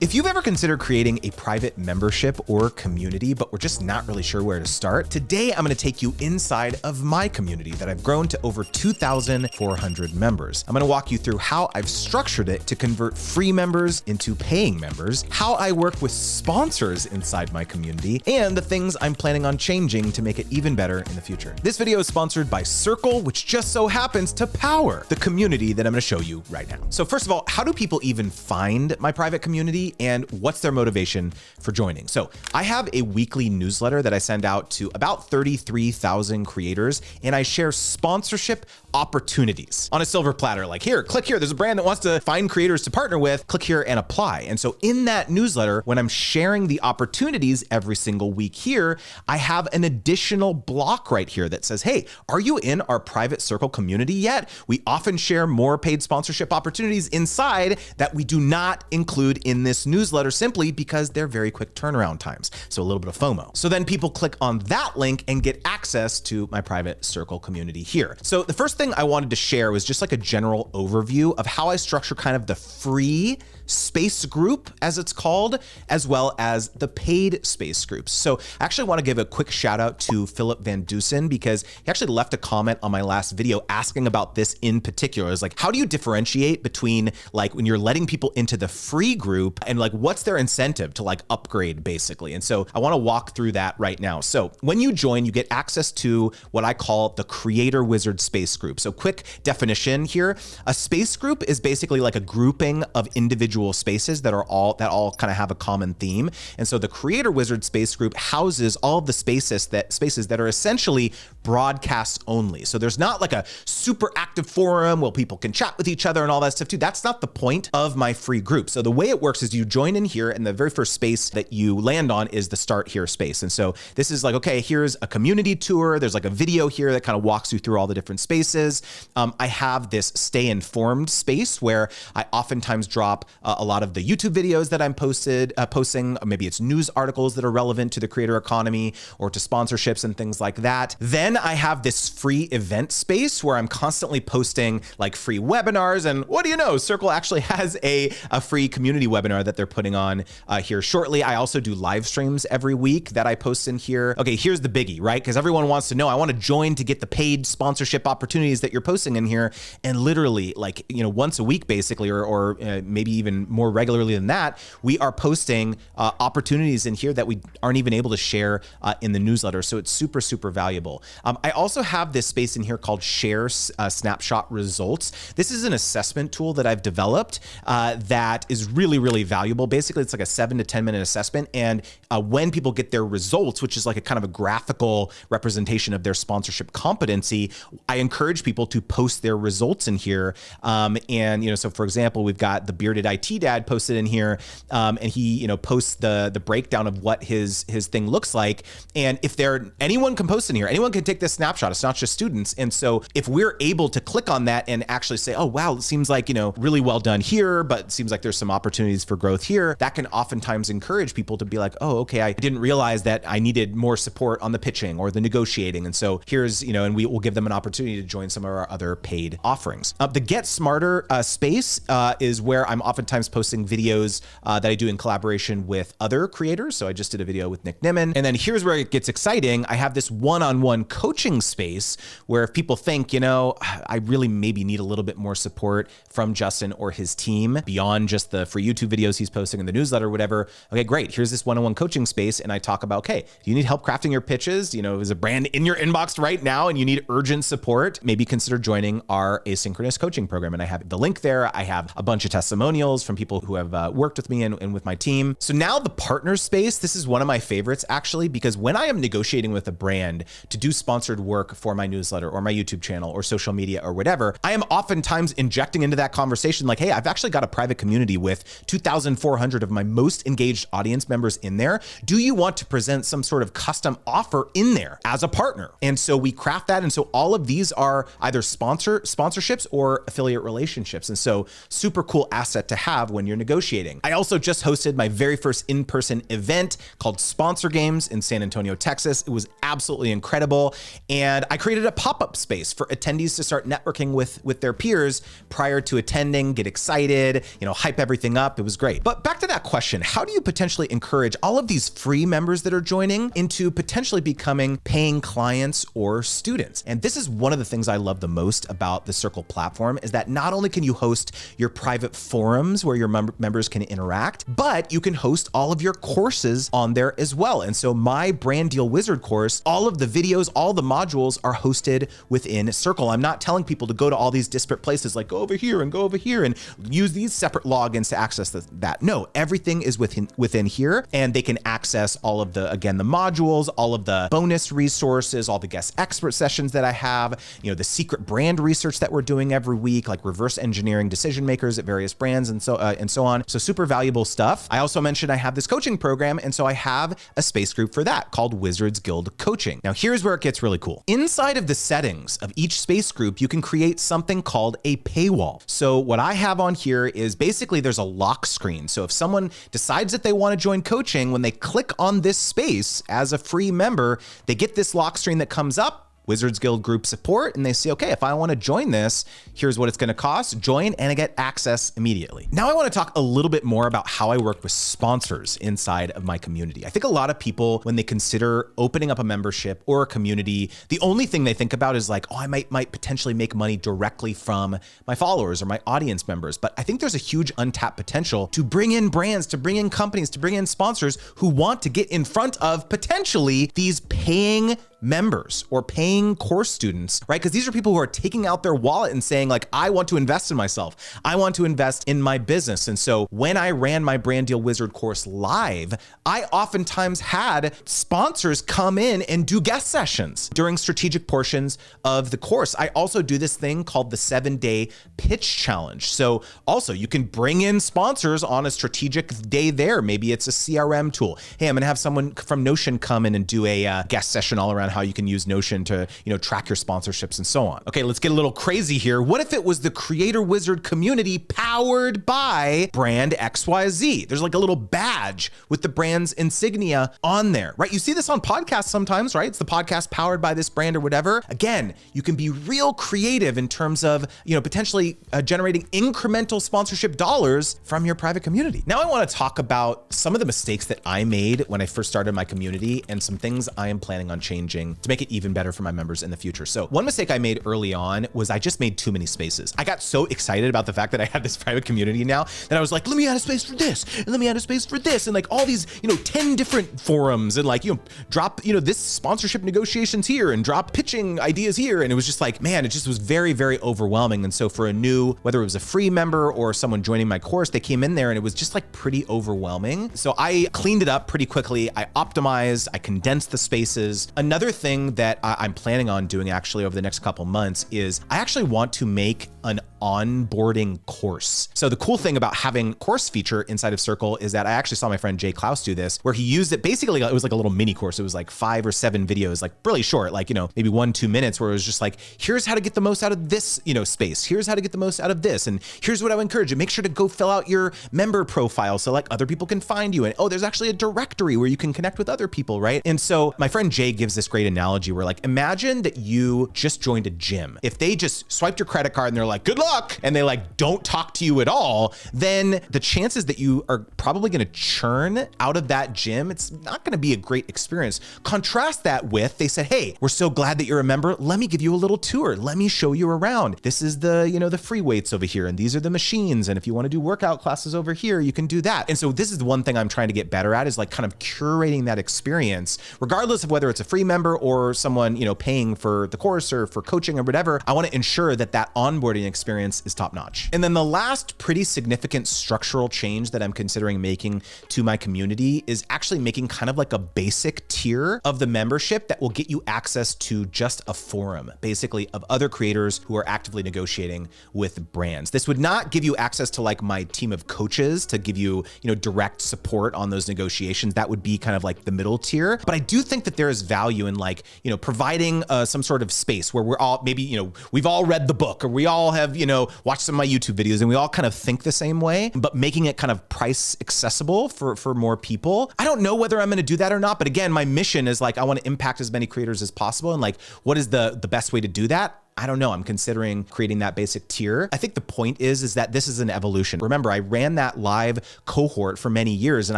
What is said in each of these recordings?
If you've ever considered creating a private membership or community, but we're just not really sure where to start, today I'm going to take you inside of my community that I've grown to over 2,400 members. I'm going to walk you through how I've structured it to convert free members into paying members, how I work with sponsors inside my community, and the things I'm planning on changing to make it even better in the future. This video is sponsored by Circle, which just so happens to power the community that I'm going to show you right now. So first of all, how do people even find my private community? And what's their motivation for joining? So I have a weekly newsletter that I send out to about 33,000 creators, and I share sponsorship opportunities on a silver platter. Like, here, click here. There's a brand that wants to find creators to partner with. Click here and apply. And so in that newsletter, when I'm sharing the opportunities every single week here, I have an additional block right here that says, hey, are you in our private Circle community yet? We often share more paid sponsorship opportunities inside that we do not include in this newsletter simply because they're very quick turnaround times. So a little bit of FOMO. So then people click on that link and get access to my private Circle community here. So the first thing I wanted to share was just like a general overview of how I structure kind of the free space group, as it's called, as well as the paid space groups. So I actually want to give a quick shout out to Philip Van Dusen because he actually left a comment on my last video asking about this in particular. It's like, how do you differentiate between like when you're letting people into the free group and like what's their incentive to like upgrade basically? And so I want to walk through that right now. So when you join, you get access to what I call the Creator Wizard Space Group. So quick definition here, a space group is basically like a grouping of individual spaces that all kind of have a common theme. And so the Creator Wizard Space Group houses all of the spaces that are essentially broadcasts only. So there's not like a super active forum where people can chat with each other and all that stuff too. That's not the point of my free group. So the way it works is you join in here and the very first space that you land on is the Start Here space. And so this is like, okay, here's a community tour. There's like a video here that kind of walks you through all the different spaces. I have this Stay Informed space where I oftentimes drop a lot of the YouTube videos that I'm posting. Maybe it's news articles that are relevant to the creator economy or to sponsorships and things like that. Then I have this free event space where I'm constantly posting like free webinars. And what do you know? Circle actually has a free community webinar that they're putting on here shortly. I also do live streams every week that I post in here. Okay, here's the biggie, right? Because everyone wants to know, I want to join to get the paid sponsorship opportunities that you're posting in here. And literally like, once a week basically, or maybe even more regularly than that, we are posting opportunities in here that we aren't even able to share in the newsletter. So it's super, super valuable. I also have this space in here called Share Snapshot Results. This is an assessment tool that I've developed that is really, really valuable. Basically, it's like a 7 to 10 minute assessment. And when people get their results, which is like a kind of a graphical representation of their sponsorship competency, I encourage people to post their results in here. So for example, we've got the Bearded IT Dad posted in here, and he, posts the breakdown of what his thing looks like. And if anyone can post in here, anyone can take this snapshot. It's not just students. And so if we're able to click on that and actually say, oh, wow, it seems like, really well done here, but it seems like there's some opportunities for growth here, that can oftentimes encourage people to be like, oh, okay, I didn't realize that I needed more support on the pitching or the negotiating. And so here's, and we will give them an opportunity to join some of our other paid offerings. The Get Smarter space is where I'm oftentimes posting videos that I do in collaboration with other creators. So I just did a video with Nick Nimmin. And then here's where it gets exciting. I have this one-on-one coaching space where if people think, I really maybe need a little bit more support from Justin or his team beyond just the free YouTube videos he's posting in the newsletter or whatever. Okay, great. Here's this one-on-one coaching space. And I talk about, okay, do you need help crafting your pitches? Is a brand in your inbox right now and you need urgent support? Maybe consider joining our asynchronous coaching program. And I have the link there. I have a bunch of testimonials from people who have worked with me and with my team. So now the partner space, this is one of my favorites actually, because when I am negotiating with a brand to do sponsored work for my newsletter or my YouTube channel or social media or whatever, I am oftentimes injecting into that conversation like, hey, I've actually got a private community with 2,400 of my most engaged audience members in there. Do you want to present some sort of custom offer in there as a partner? And so we craft that. And so all of these are either sponsorships or affiliate relationships. And so super cool asset to have. have when you're negotiating. I also just hosted my very first in-person event called Sponsor Games in San Antonio, Texas. It was absolutely incredible. And I created a pop-up space for attendees to start networking with their peers prior to attending, get excited, hype everything up. It was great. But back to that question, how do you potentially encourage all of these free members that are joining into potentially becoming paying clients or students? And this is one of the things I love the most about the Circle platform, is that not only can you host your private forums where your members can interact, but you can host all of your courses on there as well. And so my Brand Deal Wizard course, all of the videos, all the modules are hosted within Circle. I'm not telling people to go to all these disparate places, like go over here and go over here and use these separate logins to access that. No, everything is within here, and they can access all of the modules, all of the bonus resources, all the guest expert sessions that I have, the secret brand research that we're doing every week, like reverse engineering decision makers at various brands and so on. So super valuable stuff. I also mentioned I have this coaching program, and so I have a space group for that called Wizards Guild Coaching. Now here's where it gets really cool. Inside of the settings of each space group, you can create something called a paywall. So what I have on here is basically there's a lock screen. So if someone decides that they want to join coaching, when they click on this space as a free member, they get this lock screen that comes up, Wizards Guild group support, and they see, okay, if I want to join this, here's what it's going to cost, join, and I get access immediately. Now I want to talk a little bit more about how I work with sponsors inside of my community. I think a lot of people, when they consider opening up a membership or a community, the only thing they think about is like, oh, I might potentially make money directly from my followers or my audience members. But I think there's a huge untapped potential to bring in brands, to bring in companies, to bring in sponsors who want to get in front of potentially these paying members or paying course students, right? Because these are people who are taking out their wallet and saying like, I want to invest in myself. I want to invest in my business. And so when I ran my Brand Deal Wizard course live, I oftentimes had sponsors come in and do guest sessions during strategic portions of the course. I also do this thing called the 7-day pitch challenge. So also you can bring in sponsors on a strategic day there. Maybe it's a CRM tool. Hey, I'm gonna have someone from Notion come in and do a guest session all around how you can use Notion to, track your sponsorships and so on. Okay, let's get a little crazy here. What if it was the Creator Wizard community powered by Brand XYZ? There's like a little badge with the brand's insignia on there, right? You see this on podcasts sometimes, right? It's the podcast powered by this brand or whatever. Again, you can be real creative in terms of, potentially generating incremental sponsorship dollars from your private community. Now I want to talk about some of the mistakes that I made when I first started my community and some things I am planning on changing to make it even better for my members in the future. So one mistake I made early on was I just made too many spaces. I got so excited about the fact that I had this private community now that I was like, let me add a space for this, and let me add a space for this, and like all these, 10 different forums, and like, drop, this sponsorship negotiations here and drop pitching ideas here. And it was just like, man, it just was very, very overwhelming. And so for a new, whether it was a free member or someone joining my course, they came in there and it was just like pretty overwhelming. So I cleaned it up pretty quickly. I optimized, I condensed the spaces. Another thing that I'm planning on doing actually over the next couple months is I actually want to make an onboarding course. So the cool thing about having course feature inside of Circle is that I actually saw my friend Jay Klaus do this, where he used it basically, it was like a little mini course. It was like 5 or 7 videos, like really short, like, maybe 1-2 minutes, where it was just like, here's how to get the most out of this, space. Here's how to get the most out of this. And here's what I would encourage you. Make sure to go fill out your member profile so like other people can find you. And oh, there's actually a directory where you can connect with other people, right? And so my friend Jay gives this great analogy where like, imagine that you just joined a gym. If they just swiped your credit card and they're like, good luck, and they like don't talk to you at all, then the chances that you are probably going to churn out of that gym, it's not going to be a great experience. Contrast that with, they said, hey, we're so glad that you're a member. Let me give you a little tour. Let me show you around. This is the, the free weights over here, and these are the machines. And if you want to do workout classes over here, you can do that. And so this is the one thing I'm trying to get better at, is like kind of curating that experience, regardless of whether it's a free member or someone, paying for the course or for coaching or whatever. I want to ensure that that onboarding experience is top notch. And then the last pretty significant structural change that I'm considering making to my community is actually making kind of like a basic tier of the membership that will get you access to just a forum, basically, of other creators who are actively negotiating with brands. This would not give you access to like my team of coaches to give you, direct support on those negotiations. That would be kind of like the middle tier. But I do think that there is value in like, providing some sort of space where we're all maybe, we've all read the book, or we all all have, watched some of my YouTube videos and we all kind of think the same way, but making it kind of price accessible for more people. I don't know whether I'm going to do that or not, but again, my mission is like, I want to impact as many creators as possible. And like, what is the best way to do that? I don't know. I'm considering creating that basic tier. I think the point is that this is an evolution. Remember, I ran that live cohort for many years and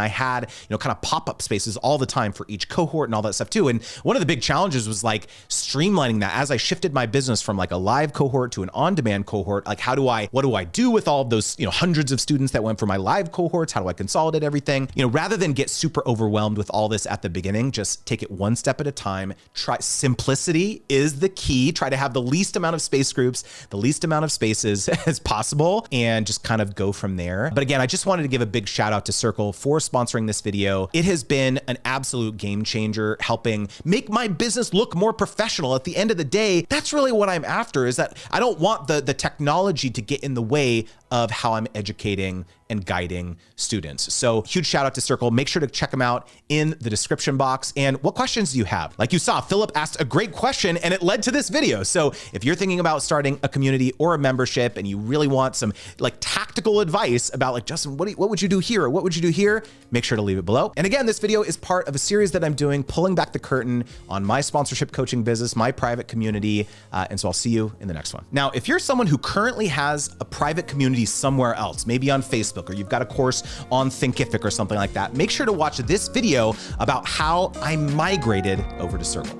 I had, kind of pop-up spaces all the time for each cohort and all that stuff too. And one of the big challenges was like streamlining that as I shifted my business from like a live cohort to an on-demand cohort. Like, what do I do with all of those, hundreds of students that went for my live cohorts? How do I consolidate everything? Rather than get super overwhelmed with all this at the beginning, just take it one step at a time. Simplicity is the key. Try to have the least amount of space groups, the least amount of spaces as possible, and just kind of go from there. But again, I just wanted to give a big shout out to Circle for sponsoring this video. It has been an absolute game changer, helping make my business look more professional. At the end of the day, that's really what I'm after, is that I don't want the technology to get in the way of how I'm educating and guiding students. So huge shout out to Circle. Make sure to check them out in the description box. And what questions do you have? Like you saw, Philip asked a great question and it led to this video. So if you're thinking about starting a community or a membership and you really want some like tactical advice about like, Justin, what would you do here? Or what would you do here? Make sure to leave it below. And again, this video is part of a series that I'm doing, pulling back the curtain on my sponsorship coaching business, my private community. And so I'll see you in the next one. Now, if you're someone who currently has a private community somewhere else, maybe on Facebook, or you've got a course on Thinkific or something like that, make sure to watch this video about how I migrated over to Circle.